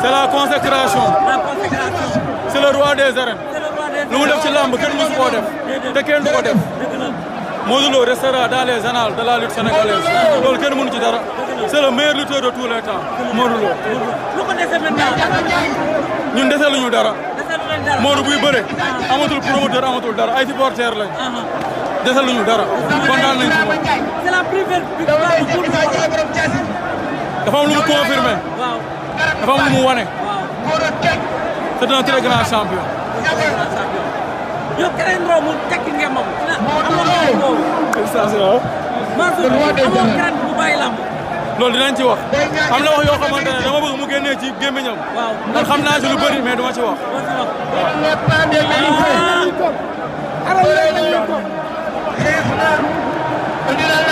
C'est la consécration. C'est le roi des arènes. Lu mu def ci lamb kenn musu koo def te kenn du ko def. Modou Lo restera dans les annales de la lutte sénégalaise. loolu kenn mënu ci dara. C'est le meilleur lutteur de tous les temps. Modou Lo. lu ko dese maintenant. ñun deseluñu dara. Modou buy bëre amatul promoteur amatul dara ay supporters lañ. deseluñu dara. kontaan nañ ci moom. C'est la première victoire bu Modou Lo. dafa am lu mu confirmé. waaw. dafa am lu mu wane. waaw. C'est un très grand champion. yow keneen roo mu tekki ngembam. amoon na boobu. félicitations. Mansour amoon keneen bu bàyyi lamb. loolu dinañ ci wax am na wax yoo xamante ne dama bëgg mu génnee ci gémmiñam. waaw man xam naa ci lu bëri mais duma ci wax. doo ci wax.